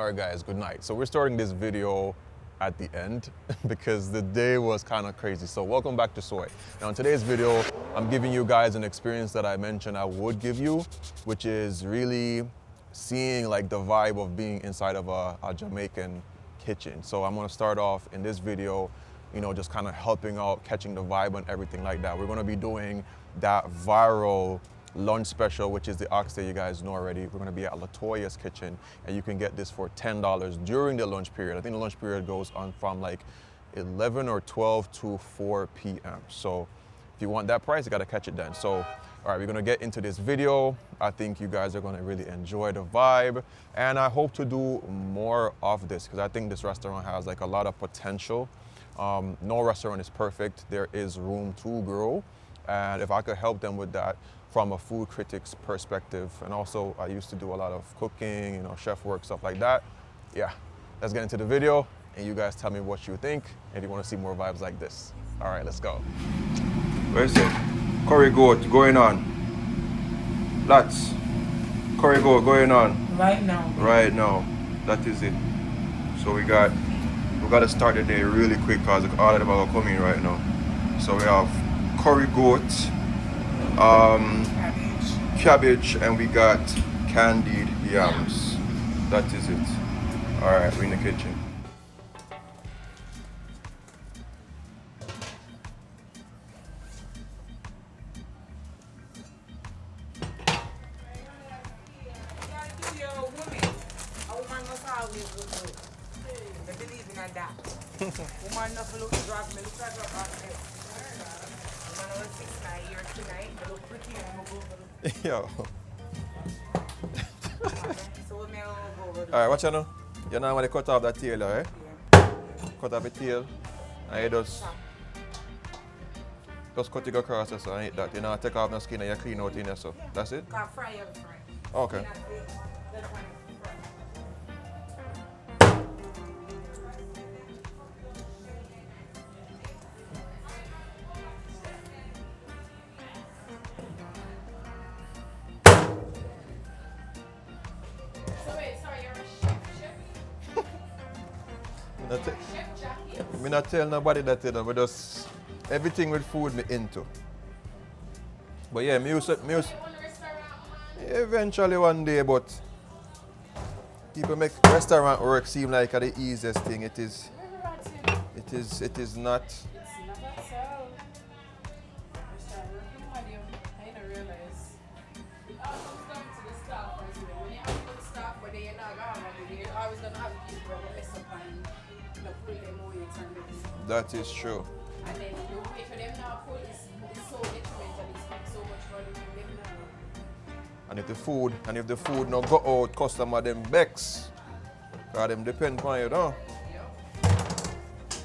All right, guys, good night. So we're starting this video at the end because the day was kind of crazy. So welcome back to Soai. Now in today's video, I'm giving you guys an experience that I mentioned I would give you, which is really seeing like the vibe of being inside of a Jamaican kitchen. So I'm gonna start off in this video, you know, just kind of helping out, catching the vibe and everything like that. We're gonna be doing that viral lunch special, which is the Oxtail, you guys know already. We're gonna be at Latoya's kitchen, and you can get this for $10 during the lunch period. I think the lunch period goes on from like 11 or 12 to 4 p.m. So if you want that price, you gotta catch it then. So, all right, we're gonna get into this video. I think you guys are gonna really enjoy the vibe, and I hope to do more of this because I think this restaurant has like a lot of potential. No restaurant is perfect. There is room to grow, and if I could help them with that from a food critic's perspective, and also I used to do a lot of cooking, you know, chef work, stuff like that. Yeah, let's get into the video, and you guys tell me what you think, if you want to see more vibes like this. All right, let's go. Where's it? Curry goat going on. Lots. Curry goat going on. Right now. Right now. That is it. So we got to start the day really quick because all of them are coming right now. So we have curry goat, cabbage, and we got candied yams. That is it. All right, we're in the kitchen. Woman not look drag me, look at her back there. Woman was 6 years tonight, they look pretty and go Yo. So me go over. All right, what you know? You know when they cut off that tail, right? Yeah. Cut off the tail, and you just cut it across there, so and eat that. You know, take off the skin and you clean out in there, so that's it? Can fry every fry. Okay. Me not tell nobody that, you know, but just everything with food me into. But yeah, me eventually one day, but people make restaurant work seem like the easiest thing. It is not. That is true. And then the way for them now food is so detrimental, they spend so much money on them now. And if the food no go out, customer them vex. Cause them depend on you, though.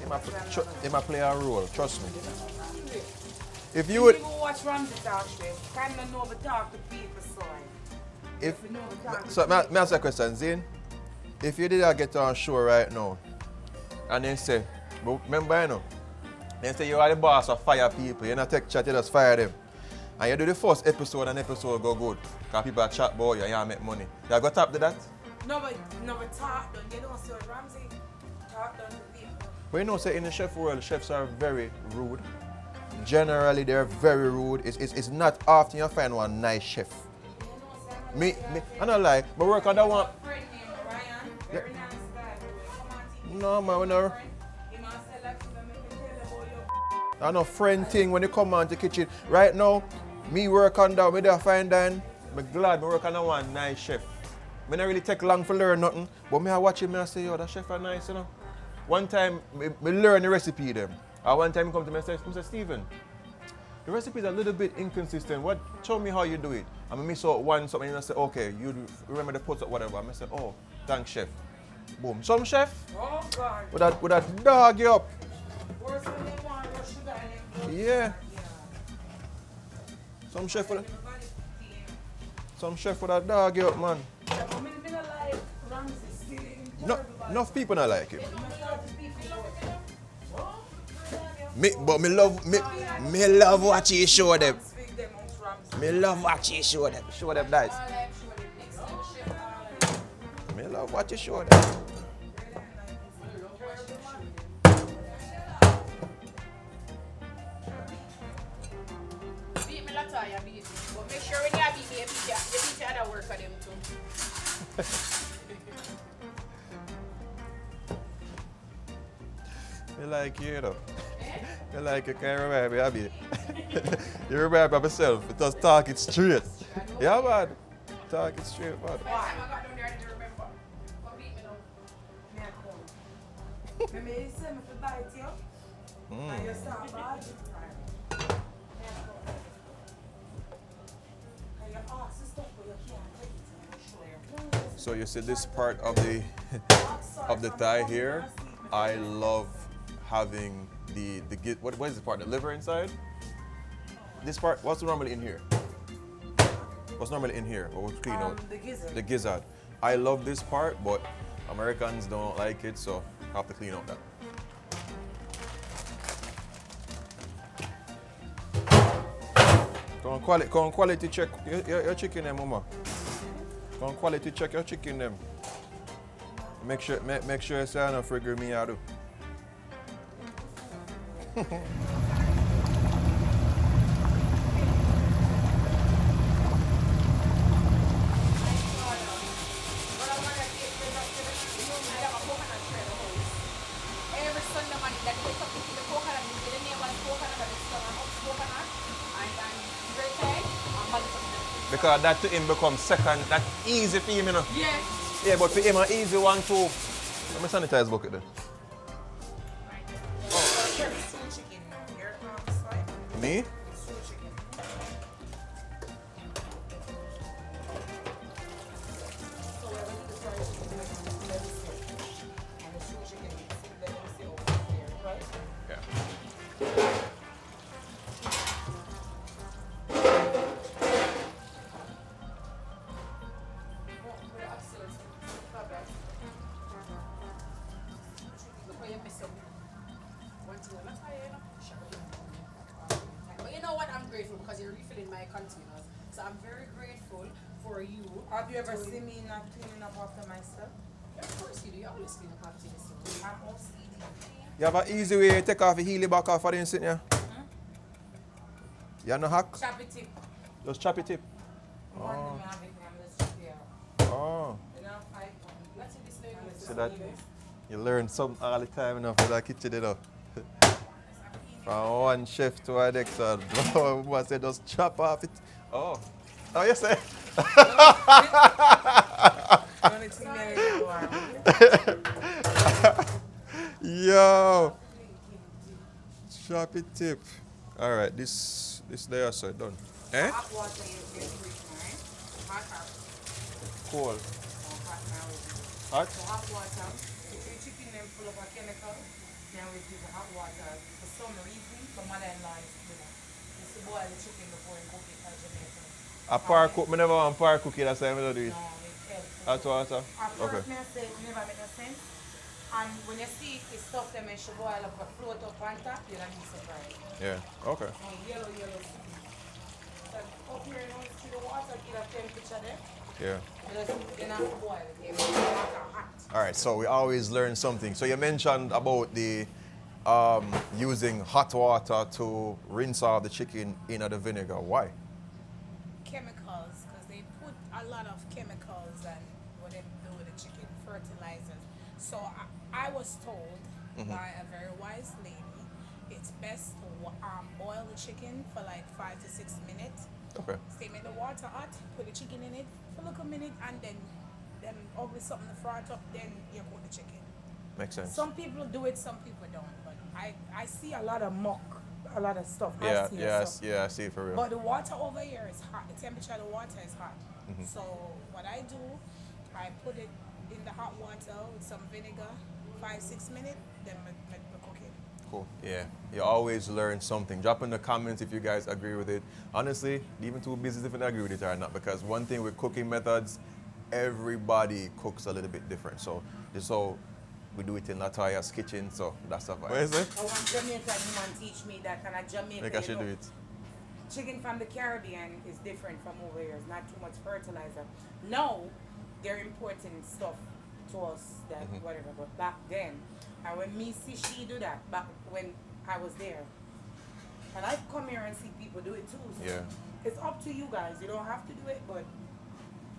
It might play a role, trust me. If you would go watch Ramsey talk to kind of know the talk to people, so me ask a question, Zane. If you did get on show right now, and then say, but remember, you know, then say you are the boss of fire people, you don't take chat, you just fire them. And you do the first episode and episode go good. Because people are chat about you and you make money. You got up to that? No, but talk done. You don't see what Ramsey talk done to people. But you know, say in the chef world, chefs are very rude. Generally, they're very rude. It's not often you find one nice chef. Me, I don't lie, but work on that one. Yeah. No, man, we know. I know friend thing when you come on to the kitchen. Right now, me work on that, me there fine dine. I'm glad me work on that one nice chef. Me not really take long for learn nothing, but me I watch him and I say, yo, that chef are nice, you know. One time, me learn the recipe them. And one time he come to me and say, Mr. Steven, the recipe is a little bit inconsistent. Show me how you do it. I miss out one something and I say, okay, you remember the post or whatever. I say, oh, thanks, chef. Boom. Some chef would that dog you up. Yeah. Some chef would have dog you up, man. No, enough people not like him. But me love watch you show them. Me love watch you show them. Show them nice. Me love what you showed us. Beat me Latoya, beat me. But make sure when you beat me, you beat the other work for them too. You like you though. You like you can't remember me, Abby. You remember myself. Just talk it straight. Yeah, man. Talk it straight, man. Next time I got down there, I didn't remember. But beat me now. Remember you said me to buy it, yo? And you start bad. And you ask the stuff, but you can't take it. So you see this part of the thigh here. I love having what is this part? The liver inside? This part, what's normally in here? What's normally in here? What was clean out? The gizzard. The gizzard. I love this part, but Americans don't like it, so I have to clean out that. Go on quality check your chicken them, mama. Go on quality check your chicken them. Make sure you say enough figure me out. Every Sunday morning, that wake up with the coconut, and the neighbor's coconut, and it's coconut, and bread egg, and multiple. Because that to him becomes second, that's easy for him, you know. Yes. Yeah, but for him an easy one too. Let me sanitize bucket then. Me? But you know what? I'm grateful because you're refilling my containers. So I'm very grateful for you. Have you ever seen me not cleaning up after myself? Of course you do. You always clean up after yourself. I'm OCD. You have an easy way to take off the healy back off of the instant, yeah? You have no hack? Choppy tip. Just chop it tip. One day me have it, I'm just chop it out. Oh. You know, 5 pounds. Let's see this lady. See that? You learn something all the time enough for that kitchen, you know. From one chef to our next one. I said just chop off it. Oh. Oh, yes, sir. Only thing me Yo. Chop it tip. All right, this layer so done. Eh? Hot water is very rich, right? Hot or Cool. hot now. Hot? So hot water, if your chicken them full of a chemical, then we use the hot water. For some reason, my mother-in-law used to boil the chicken before and cook it as Jamaican. A par cook, I never want par cookie, that's why I don't do it. No, it's healthy. Hot water? At Okay. first, I say it never make no sense. And when you see it stuff them and she boil up a float up on top, you're not be surprised. Yeah, okay. And yellow chicken. So up here, you don't see the water, get a temperature there. Yeah. Because you have to boil it. You make the water hot. All right, so we always learn something. So you mentioned about the using hot water to rinse off the chicken in the vinegar. Why? Chemicals, because they put a lot of chemicals and what they do with the chicken, fertilizers. So I was told by a very wise lady, it's best to boil the chicken for like 5 to 6 minutes. Okay. Stay in the water hot, put the chicken in it for like a minute, and then obviously something to fry it up, then you cook the chicken. Makes sense. Some people do it, some people don't. But I see a lot of muck, a lot of stuff. Yeah, nasty yeah, stuff. yeah, I see it for real. But the water over here is hot. The temperature of the water is hot. So what I do, I put it in the hot water with some vinegar, 5-6 minutes, then I cook it. Cool. Yeah, you always learn something. Drop in the comments if you guys agree with it. Honestly, even too busy if you agree with it or not, because one thing with cooking methods, everybody cooks a little bit different. So this is how we do it in Latoya's kitchen, so that's a vibe. Where is it? I want Jamaican man teach me that, and a Jamaican, Like I should do it. chicken from the Caribbean is different from over here. It's not too much fertilizer. No, they're importing stuff to us that whatever. But back then, and when me see she do that back when I was there, and I come here and see people do it too. So Yeah. it's up to you guys. You don't have to do it, but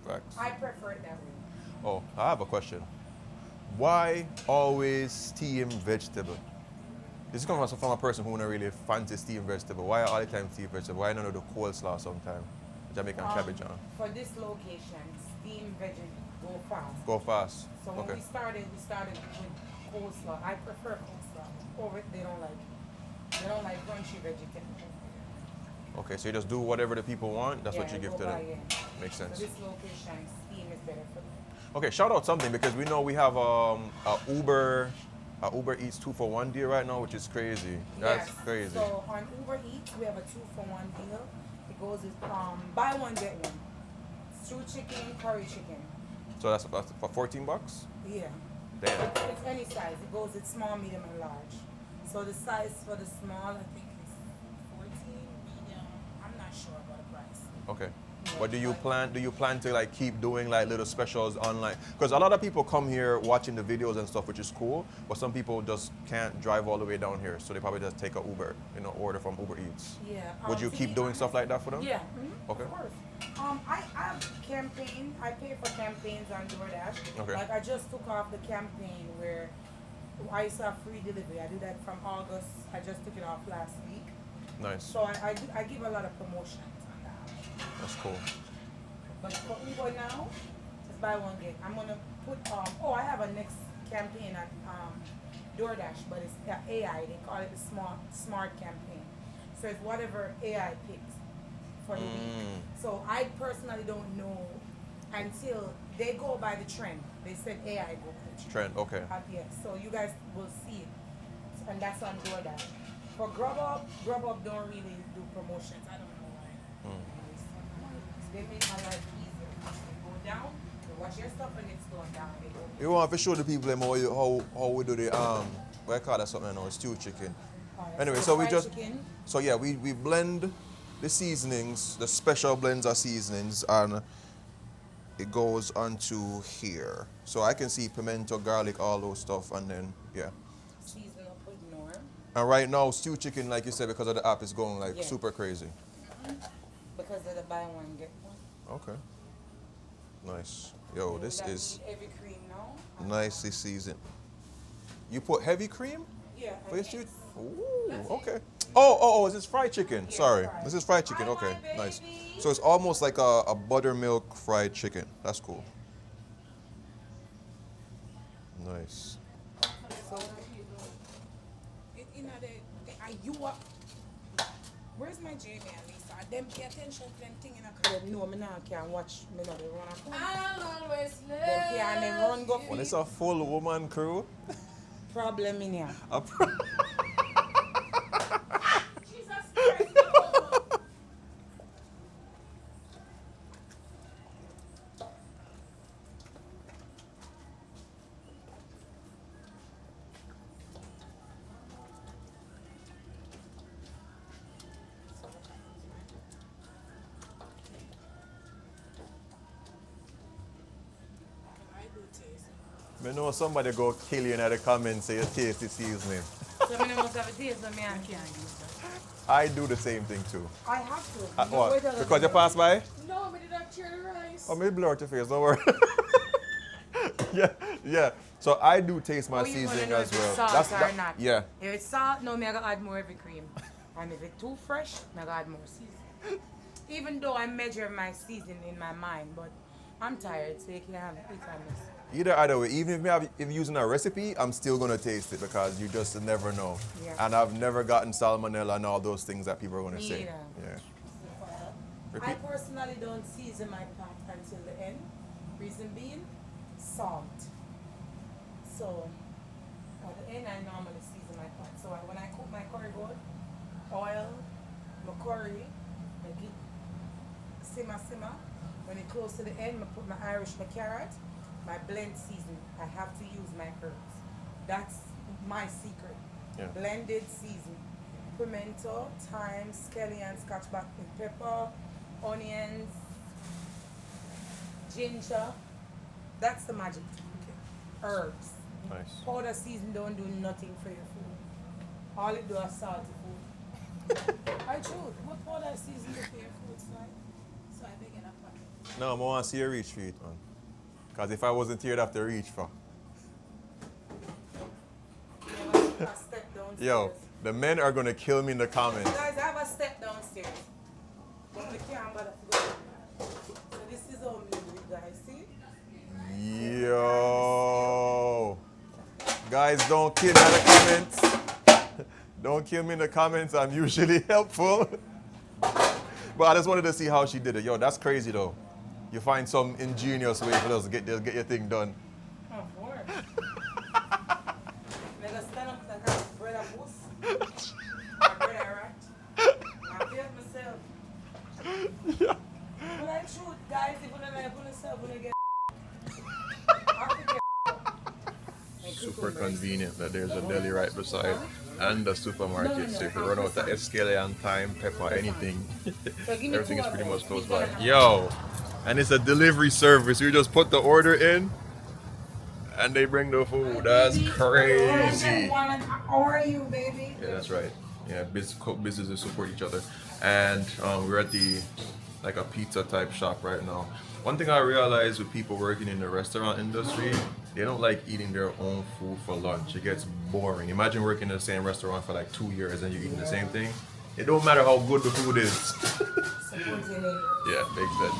Facts. I prefer it that way. Oh, I have a question. Why always steam vegetable? This is coming from a person who don't really fancy steamed vegetable. Why all the time steamed vegetable? Why not do coleslaw sometime? Jamaican cabbage on. For this location, steamed veggie go fast. Go fast. So when Okay. we started with coleslaw. I prefer coleslaw. Over they don't like crunchy vegetables. Okay, so you just do whatever the people want. That's what Yeah, you give go to them. by, yeah. Makes So sense. this location, steam is better for me. Okay, shout out something because we know we have a Uber Eats 2-for-1 deal right now, which is crazy. That's Yes. crazy. So on Uber Eats, we have a 2-for-1 deal. It goes with buy one get one. Stew chicken, curry chicken. So that's for $14? Yeah. Damn. It's any size. It goes with small, medium, and large. So the size for the small, I think is 14. Medium, I'm not sure about the price. Okay. But do you plan to like keep doing like little specials online? Because a lot of people come here watching the videos and stuff, which is cool. But some people just can't drive all the way down here, so they probably just take a Uber, order from Uber Eats. Yeah. Would you to keep be doing honest- stuff like that for them? Yeah. Okay. Of course. I have campaign. I pay for campaigns on DoorDash. Okay. Like I just took off the campaign where I used to have free delivery. I do that from August. I just took it off last week. Nice. So I give a lot of promotions on that. That's cool. But for Uber now, it's buy one get. I'm gonna put I have a next campaign on DoorDash, but it's AI. They call it the smart campaign. So it's whatever AI picks for the week. So I personally don't know until they go by the trend. They said AI go by the trend. Trend. Okay. Yes. So you guys will see it, and that's on DoorDash. For Grubhub don't really do promotions. I don't know why. They make my life easier. They go down, they watch your stuff, and it's going down. They go. You want to show the people them how we do the what I call that something now, stew chicken. Anyway, so we fried just chicken. so yeah we blend the seasonings, the special blends of seasonings, and it goes onto here. So I can see pimento, garlic, all those stuff, and then yeah. Season up with Norm. And right now, stew chicken, like you said, because of the app, is going like Yeah. super crazy. Because of the buy one get one. Okay. Nice. Yo, this That is need heavy cream now. nicely seasoned. You put heavy cream Yeah. for your and stew? eggs. Ooh, okay. Oh, is this fried chicken? Yeah, Sorry. fried. This is fried chicken. Hi, Okay, my nice. baby. So it's almost like a buttermilk fried chicken. That's cool. Nice. So, you know, you up. Where's my Jamie and Lisa? Them pay attention to them thing in a crowd. No, me now can't watch. Me now they run a phone. I'll always love Them can't them run go When it's a full woman crew, problem in here. Jesus Christ. No. I do taste. I know somebody go kill you in the comments say you taste the seasoning. So me no must have a taste, so me I can't use that. I do the same thing too. I have to. What? Wait till the Because you video. pass by? No, we did not tear the rice. Oh, maybe blur out your face, don't worry. yeah. So I do taste my Oh, you wanna seasoning know as if it's well. salt or not? Yeah. If it's salt, no, me I gotta add more heavy cream. And if it's too fresh, me I gotta add more seasoning. Even though I measure my seasoning in my mind, but I'm tired, so you can have it. You can miss. Either way, even if using a recipe, I'm still gonna taste it because you just never know. Yeah. And I've never gotten salmonella and all those things that people are gonna Me say. either. Yeah. I Repeat. personally don't season my pot until the end. Reason being, salt. So, at the end, I normally season my pot. So when I cook my curry goat, oil, my curry, make it simmer. When it close to the end, I put my Irish, my carrot, my blend season. I have to use my herbs. That's my secret. Yeah. Blended season. Pimento, thyme, scallion, scotch black pepper, onions, ginger. That's the magic. herbs. Nice. Powder season don't do nothing for your food. All it do is salty food. I true. What powder season do for your food, so I beg enough pocket. No, I want to see you reach for it, man. Because if I wasn't here, I'd have to reach for. A step downstairs. Yo, the men are going to kill me in the comments. Guys, I have a step downstairs. But we can't bother to go. So this is how we do it, guys. See? Yo. Guys, don't kill me in the comments. Don't kill me in the comments. I'm usually helpful. But I just wanted to see how she did it. Yo, that's crazy though. You find some ingenious way for us to get your thing done. Of course. Make us stand up like a bread of goose. A bread of rat. I feel myself. Yeah. But I shoot, guys, if you don't like yourself, when you get Super convenient that there's a deli right beside and the supermarket. So if you run out of escalator, thyme, pepper, anything, everything is pretty much close by. Yo, and it's a delivery service. You just put the order in and they bring the food. That's crazy. How are you, baby? Yeah, that's right. Yeah, businesses support each other. And we're at the like a pizza type shop right now. One thing I realized with people working in the restaurant industry, they don't like eating their own food for lunch. It gets boring. Imagine working in the same restaurant for like 2 years and you're eating the same thing. It don't matter how good the food is. Yeah, makes sense.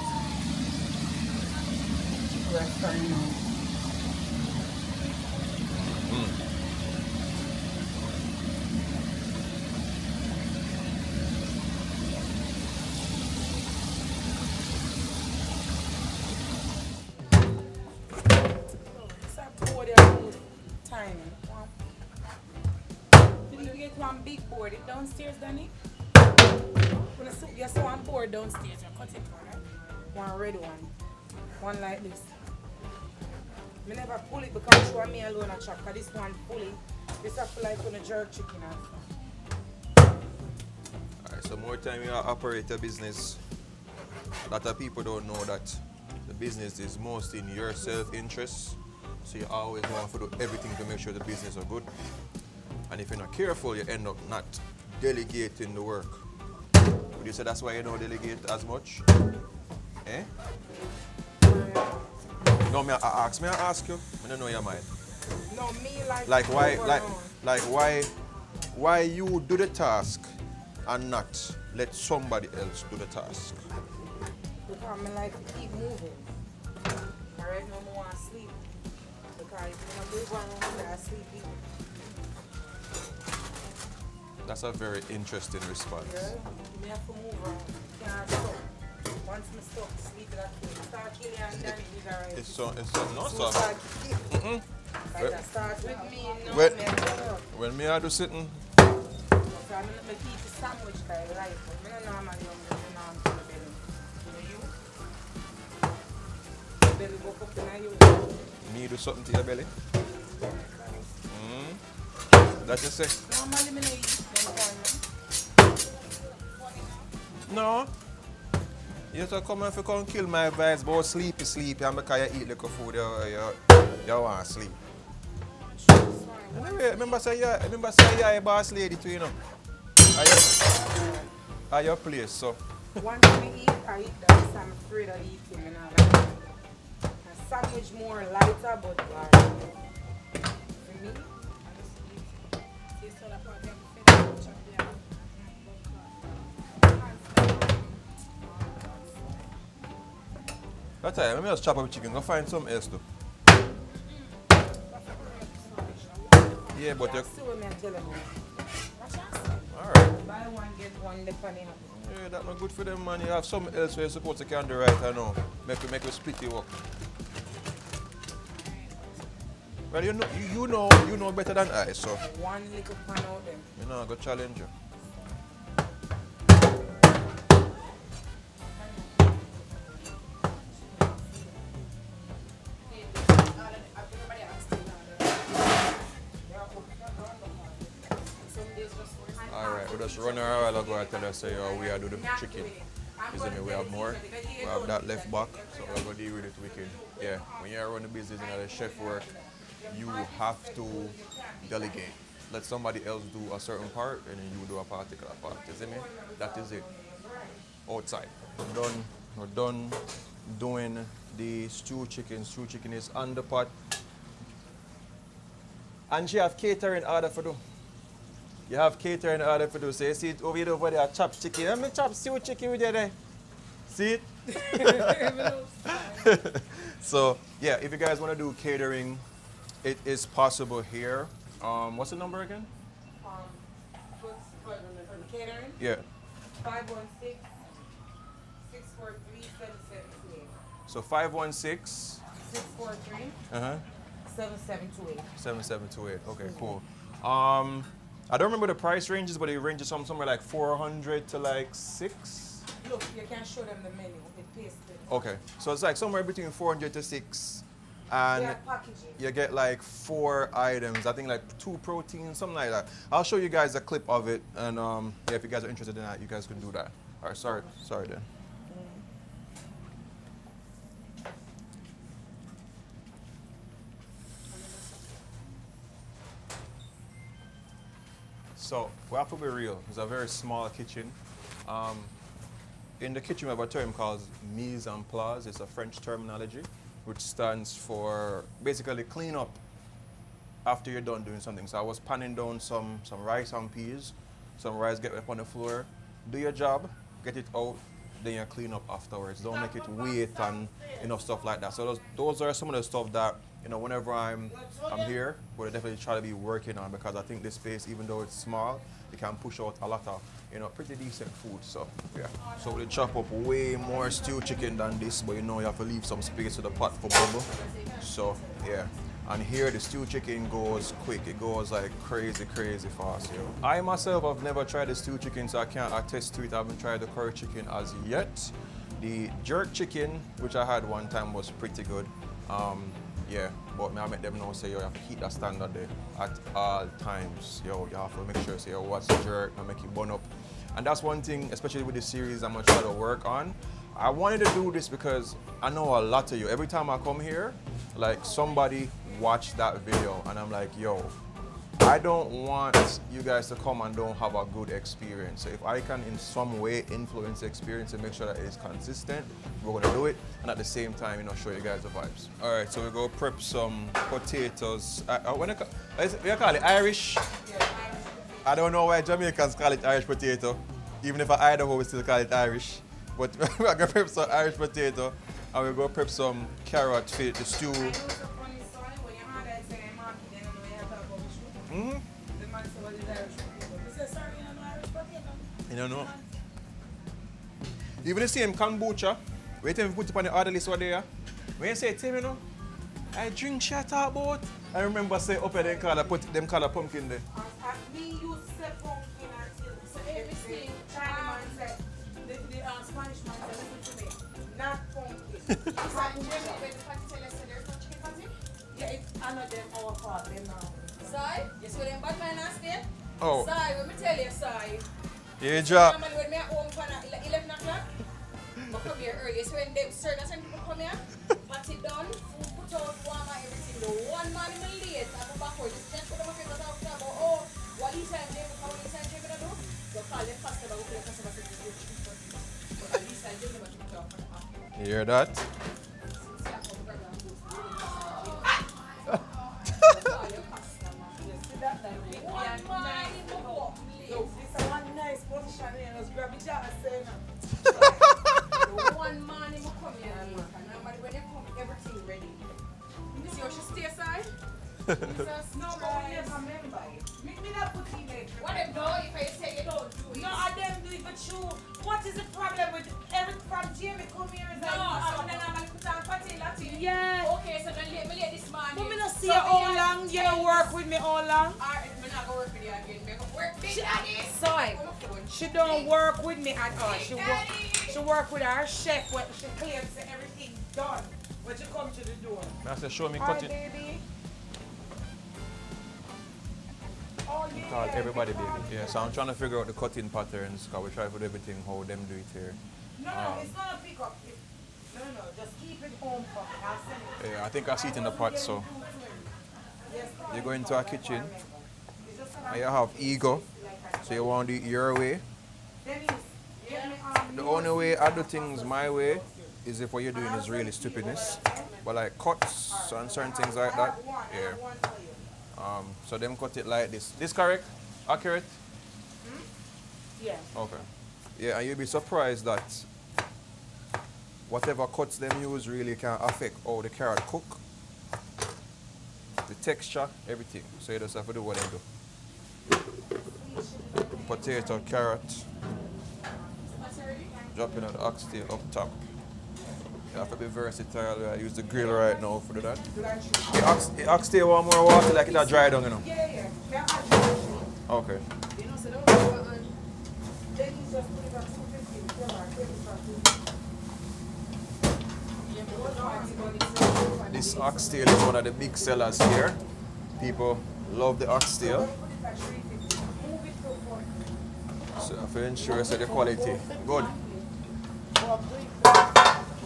One big board, it downstairs, Danny. When I you saw one board downstairs, you cut it one, right? One red one like this. I never pull it because show me alone a chop. Cause this one pull it. This I feel like on a jerk chicken or something. Alright, so more time you operate a business, a lot of people don't know that the business is most in your self-interest. So you always want to do everything to make sure the business are good. And if you're not careful, you end up not delegating the work. Would you say that's why you don't delegate as much? Eh? No, may I ask you? I don't know your mind. No, me like why you do the task and not let somebody else do the task? Because my life keep moving. Right now I want to sleep. Because when I move on, I sleep. That's a very interesting response. Yeah, me have to move around. Can't stop. Once I stop, sleep that way. Start killing and then it's alright. It's so no So sir. like that start with me, no When- me I When me I do sitting, so I'm not make eat a sandwich by life. But I don't know man young, I don't know I'm to the belly. You know you? Belly go up in you. me do something to your belly. That you say? Normally me no eat them corn. No. You have to come and come kill my vibes about sleepy and because you eat little food you want to sleep. Anyway, remember say you're a boss lady too, you know. At your place, so. Once me eat, I eat that. So I'm afraid of eating. You know, like a sandwich more lighter, but like for me, I just eat. This other part I'm fed up. That time, let me just chop up chicken. Go find something else too. Yeah, but you. Still with me, I tell them. Alright. Buy one, get one, depending on. Yeah, that's not good for them, man. You have something else where you're supposed to can do right, I know. Make you split your work. Well, you know better than I, so. One little pan out them. You know, I go challenge you. Alright, we just run around while ago and tell us say, we are do the chicken. You see me, we have more. We have that left back, so we're going to deal with it wicked. Yeah, when you run the business and the chef work, you have to delegate. Let somebody else do a certain part and then you do a particular part. You see me? That is it. Outside. We're done doing the stew chicken. Stew chicken is on the pot. And she have catering order for do. You have catering order for do. So you see it over here over there, chopped chicken. Let me chop stew chicken with you there. See it? So yeah, if you guys want to do catering, it is possible here. What's the number again? For the catering, Yeah. 516-643-7728. So 516. 643 Uh-huh. 7728. 7728. Okay, cool. I don't remember the price ranges, but it ranges from somewhere like 400 to like 6. Look, you can show them the menu. It pasted. Okay, so it's like somewhere between 400 to 6, and They are packaging. you get like 4 items. I think like 2 proteins, something like that. I'll show you guys a clip of it, and yeah, if you guys are interested in that, you guys can do that. All right, sorry then. So we have to be real. It's a very small kitchen. In the kitchen, we have a term called mise en place. It's a French terminology, which stands for basically clean up after you're done doing something. So I was panning down some rice and peas. Some rice get up on the floor. Do your job, get it out, then you clean up afterwards. Don't make it wait and stuff like that. So those are some of the stuff that, whenever I'm here, we'll definitely try to be working on, because I think this space, even though it's small, it can push out a lot of, pretty decent food. So yeah. So we'll chop up way more stew chicken than this, but you have to leave some space to the pot for bubble. So yeah. And here the stew chicken goes quick. It goes like crazy fast, yo. I myself have never tried the stew chicken, so I can't attest to it. I haven't tried the curry chicken as yet. The jerk chicken, which I had one time, was pretty good. Yeah, but I make them know, say, yo, you have to keep that standard there at all times. Yo, you have to make sure, say, yo, what's jerk, and make it burn up. And that's one thing, especially with the series I'm gonna try to work on. I wanted to do this because I know a lot of you. Every time I come here, like, somebody watched that video, and I'm like, yo, I don't want you guys to come and don't have a good experience. So if I can in some way influence the experience and make sure that it is consistent, we're gonna do it, and at the same time, show you guys the vibes. All right, so we're gonna prep some potatoes. We call it Irish. I don't know why Jamaicans call it Irish potato. Even if I Idaho, we still call it Irish. But we're gonna prep some Irish potato, and we're gonna prep some carrot for the stew. Mm-hmm. You don't know. Even the same kombucha, wait till we put it on the order list over there. When you say, Tim, I drink shit about. I remember say up there them call a pumpkin there. We used to say pumpkin until so everything. China man said, the Spanish man said, listen to me, not pumpkin. Yeah, I know them our fault, them now. Soai, you see them bad man last day? Oh. Soai, let me tell you, Soai. Yeah, job. Normally when me at home for 11 o'clock, I come here early. So when them certain people come here, pat it done, food put out, warm and everything. The one man in the late, I go backward. Just put them up here, talk about, oh, what is time they how many times they gonna do? So call them faster, but we play customer service. But at least I didn't know what you talk about. You hear that? One man in come here, and normally when they come, everything ready. You see how she stay aside? No, but we never remember it. Me not put in it. What if no, if I say you don't do it? No, I don't do it, but you. What is the problem with everything from Jamie come here is No, so then I'm gonna put on patty Latin. Yeah. Okay, so then let me let this man. But me not see you how long. You don't work with me how long. Alright, I'm not gonna work with you again. I'm gonna work big again. Sorry. She don't work with me at all. She work with her chef when she claims that everything done when she come to the door. I said, show me Hi, cut it. baby. Oh, yeah. Call everybody baby. Yeah, so I'm trying to figure out the cutting patterns, because we try to do everything how them do it here. No, it's gonna pick up. No, just keep it home for me. I'll send it. Yeah, I think I see it in the pot, so. you go into a kitchen and you have ego, so you want to do it your way. The only way I do things my way is if what you're doing is really stupidness. But like cuts and certain things like that, yeah. So them cut it like this. This correct? Accurate? Yeah. Okay. Yeah, and you'll be surprised that whatever cuts them use really can affect how the carrot cook, the texture, everything. So you just have to do what they do. Potato, carrot, drop in the oxtail up top. You have to be versatile. I use the grill right now for that. The oxtail want more water like it dry down, you know? Yeah. Okay. This oxtail is one of the big sellers here. People love the oxtail. So I feel ensure the quality good.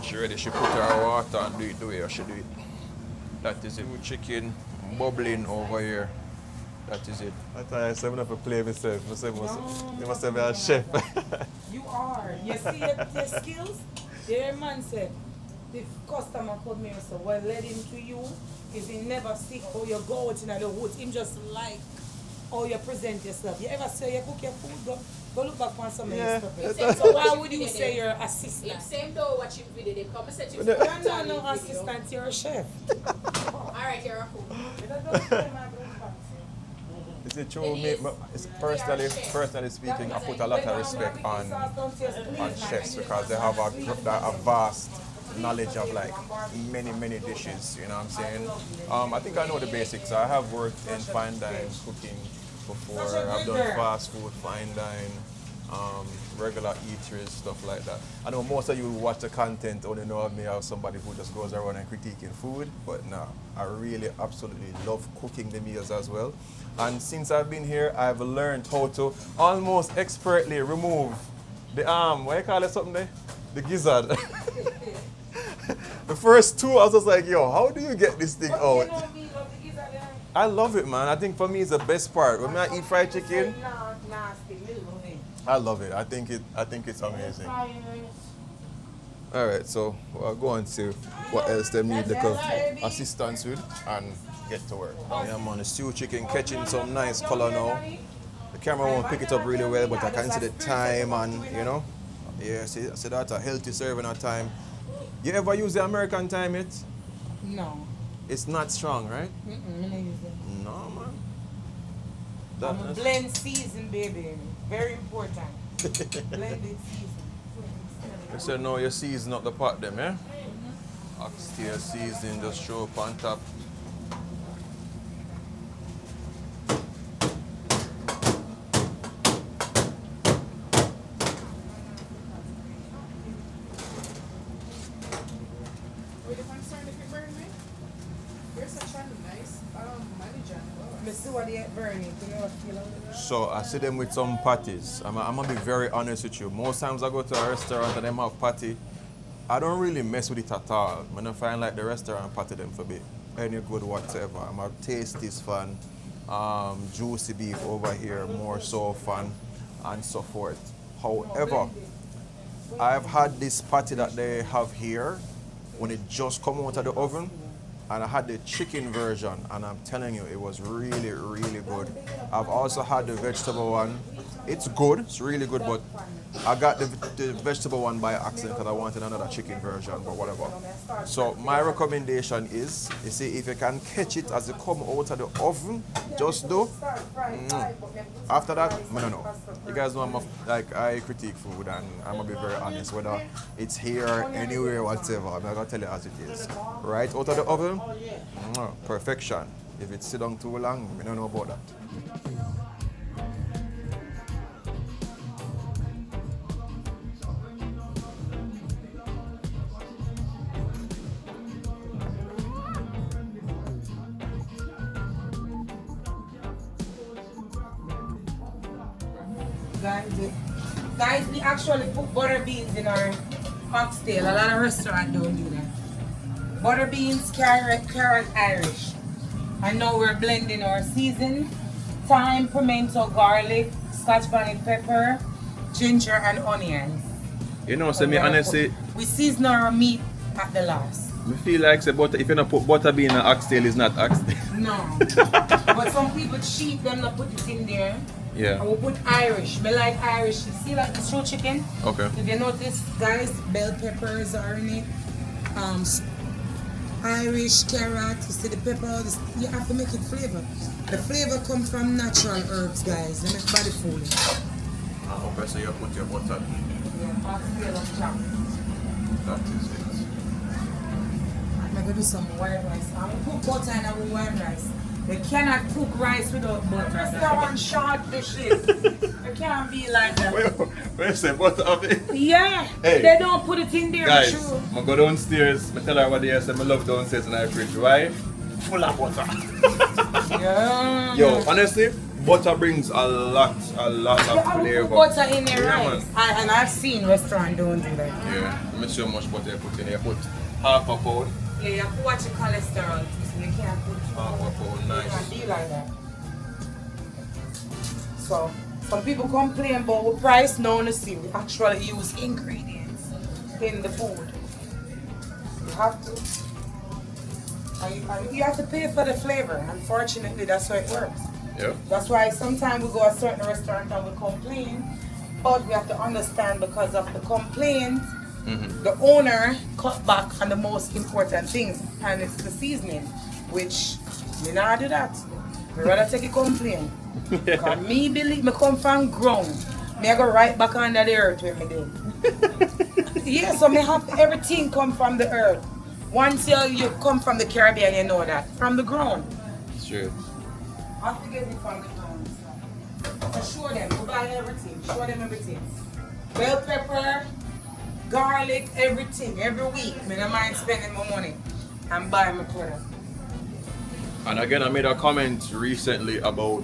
She ready, she put her water and do it the way I should do it. That is it. Chicken bubbling over here. That is it. I thought I said I'm going to play myself. You must have been a chef. You are. You see the skills? The man said, the customer come here, so what led him to you is he never see how you go out in the woods. Him just like how you present yourself. You ever say you cook your food, go look back on some of your stuff. So why would you say you're assistant? Same though watching video, they come and say You're not no assistant, you're a chef. Alright, you're a cook. Is it true? It's personally speaking, I put a lot of respect on chefs because they have a vast knowledge of like many dishes, you know what I'm saying? I think I know the basics. I have worked in fine dining cooking before. I've done fast food, fine dining, regular eateries, stuff like that. I know most of you who watch the content only know of me as somebody who just goes around and critiquing food, but no, I really absolutely love cooking the meals as well. And since I've been here, I've learned how to almost expertly remove the what you call it something there? The gizzard. The first two, I was just like, yo, how do you get this thing out? I love it, man. I think for me it's the best part. When I eat fried chicken, I love it. I think it's amazing. All right, so we'll go on to what else they need the assistance with and get to work. Yeah, man, the stew chicken catching some nice color now. The camera won't pick it up really well, but I can see the time and, you know. Yeah, see that's a healthy serving of time. You ever use the American time yet? No. It's not strong, right? I don't use it. No, man. I'm a blend season, baby. Very important. Blended season. You said no, you season up the pot them, yeah? Oxtail seasoning, just show up on top. So I see them with some patties. I'm gonna be very honest with you. Most times I go to a restaurant and them have patty, I don't really mess with it at all. When I find like the restaurant patty them for me any good whatsoever. I'm a tastiest fan. Juicy beef over here, more so fan, and so forth. However, I've had this patty that they have here when it just come out of the oven. And I had the chicken version, and I'm telling you, it was really, really good. I've also had the vegetable one. It's good, it's really good, but I got the vegetable one by accident because I wanted another chicken version, but whatever. So my recommendation is, you see, if you can catch it as it come out of the oven, just do. After that, I don't know. You guys know I critique food, and I'm gonna be very honest, whether it's here, anywhere, whatever, I'm gonna tell you as it is. Right out of the oven, perfection. If it sit down too long, we don't know about that. Guys, we actually put butter beans in our oxtail. A lot of restaurants don't do that. Butter beans, carrot Irish. And now we're blending our season. Thyme, pimento, garlic, scotch bonnet pepper, ginger, and onions. You know, so me honestly, We season our meat at the last. I feel like say butter, if you don't put butter bean in oxtail, it's not oxtail. No. But some people cheat them not put it in there. Yeah. And we put Irish. Me like Irish. You see like the show chicken? Okay. If you notice, guys, bell peppers are in it. Irish carrot. You see the pepper. You have to make it flavor. The flavor comes from natural herbs, guys. They make body food. Okay, so you put your butter. Yeah, Oxtail of chop. That is it. I'm gonna do some white rice. I'm gonna put butter in our white rice. They cannot cook rice without butter. Restaurant short dishes. It can't be like that. Wait, say butter of it. Yeah, Hey. they don't put it in there. Guys, True. I go downstairs, I tell her what they say, I love downstairs in the fridge. Why? Full of butter. Yeah. Yo, honestly, butter brings a lot Yeah, of I will flavor. put butter in their Yeah, rice. man. And I've seen restaurants don't do that. Yeah, let me see how much butter you put in here. Put half a pound. Yeah, you have to watch your cholesterol. So you can't put Half a pound, nice. It can't be like that. So, some people complain about the price. No, honestly, we actually use ingredients in the food. You have to. And you have to pay for the flavor. Unfortunately, that's how it works. Yeah. That's why sometimes we go to a certain restaurant and we complain, but we have to understand because of the complaint, the owner cut back on the most important things, and it's the seasoning, which me not do that. Me rather take a complaint. Because me believe me come from ground. Me I go right back under the earth when me do. Yeah, so me have to, everything come from the earth. Once you come from the Caribbean, you know that. From the ground. It's true. I have to get it from the ground. So show them, we buy everything. Show them everything. Bell pepper, garlic, everything. Every week. Me don't mind spending my money and buying my product. And again, I made a comment recently about,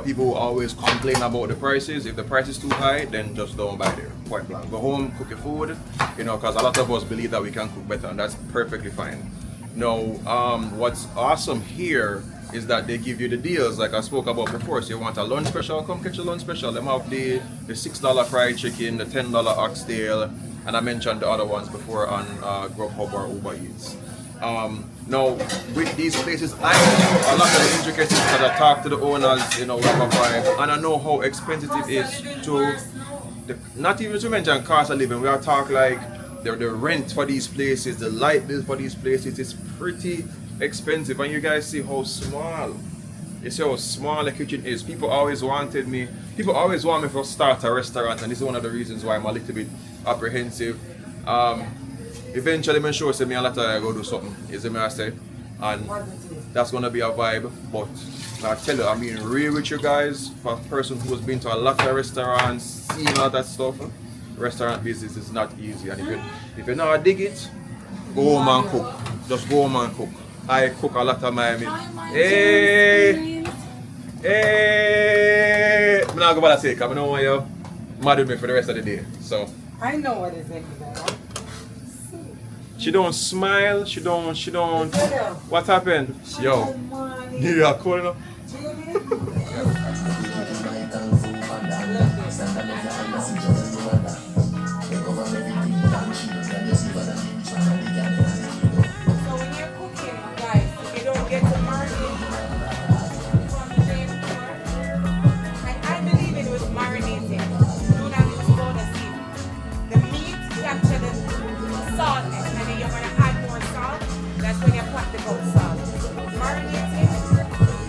people who always complain about the prices. If the price is too high, then just don't buy there. Point blank. Go home, cook your food, because a lot of us believe that we can cook better, and that's perfectly fine. Now, what's awesome here is that they give you the deals like I spoke about before. So you want a lunch special, come catch a lunch special. Them have the $6 fried chicken, the $10 oxtail, and I mentioned the other ones before on Grubhub or Uber Eats. Now, with these places, I know a lot of the intricacies because I talk to the owners, what I buy, and I know how expensive it is to, not even to mention cost of living. We are talking like the rent for these places, the light bill for these places is pretty expensive. And you guys see how small, you see how small the kitchen is. People always want me to start a restaurant, and this is one of the reasons why I'm a little bit apprehensive. Eventually, I'm sure me and Latoya go do something, is it me I say? And that's gonna be a vibe. But I tell you, I'm being real with you guys. For a person who has been to a lot of restaurants, seen all that stuff, restaurant business is not easy. And if you know dig it, go home and cook. Just go home and cook. I cook a lot of my meat. Hey! I'm not gonna say, because I don't want you mad with me for the rest of the day. So I know what is it. she don't smile, she don't. What happened? Yo. New York cold enough? So when you're cooking, guys, if you don't get to marinate from the day before, and I believe it was marinating. Do not use soda seed. The meat capture the saltness, and then you're gonna add more salt. That's when you put the goat salt.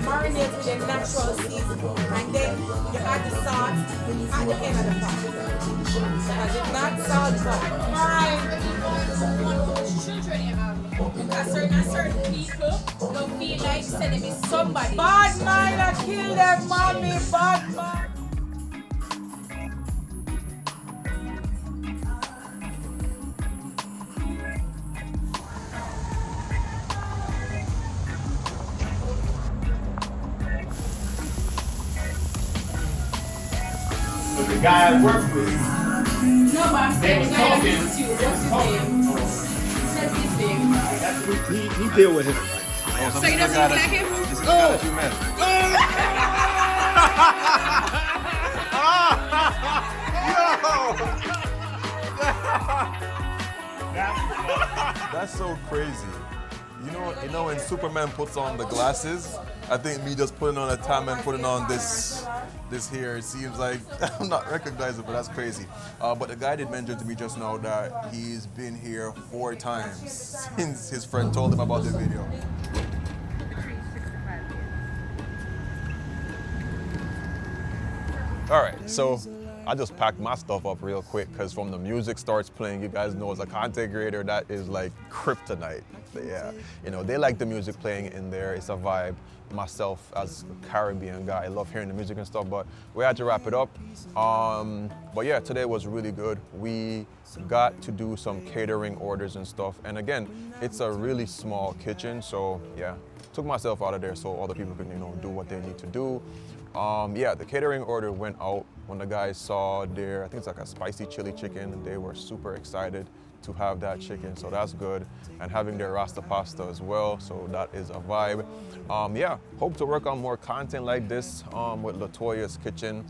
Marinate with your natural seasoning, and then you add the salt at the end of the pot. Because it's not salt pot. Alright. Children you have. Certain people don't feel like sending me somebody. Bad mind, I kill them, mommy. Bad mind. The guy I work with, No, but I'm they saying was the guy talking. that you. What's his name? Said his name. He deal with him. so So this he is the doesn't guy look like him? this is the guy that you met. That's so crazy. You know when Superman puts on the glasses, I think me just putting on a tam and putting on this here, it seems like I'm not recognizable. That's crazy. But the guy did mention to me just now that he's been here 4 times since his friend told him about the video. All right, so I just packed my stuff up real quick because from the music starts playing, you guys know as a content creator, that is like kryptonite. But yeah, they like the music playing in there. It's a vibe. Myself as a Caribbean guy, I love hearing the music and stuff, but we had to wrap it up. But yeah, today was really good. We got to do some catering orders and stuff. And again, it's a really small kitchen, so yeah, took myself out of there so other people can, do what they need to do. Yeah, the catering order went out when the guys saw their, I think it's like a spicy chili chicken. They were super excited to have that chicken, so that's good. And having their Rasta pasta as well, so that is a vibe. Yeah, hope to work on more content like this with Latoya's Kitchen.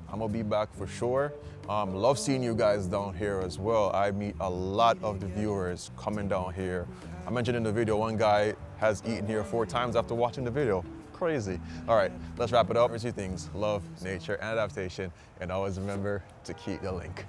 I'm gonna be back for sure. Love seeing you guys down here as well. I meet a lot of the viewers coming down here. I mentioned in the video, one guy has eaten here 4 times after watching the video. Crazy. All right, let's wrap it up. Here's 2 things: love, nature, and adaptation. And always remember to keep the link.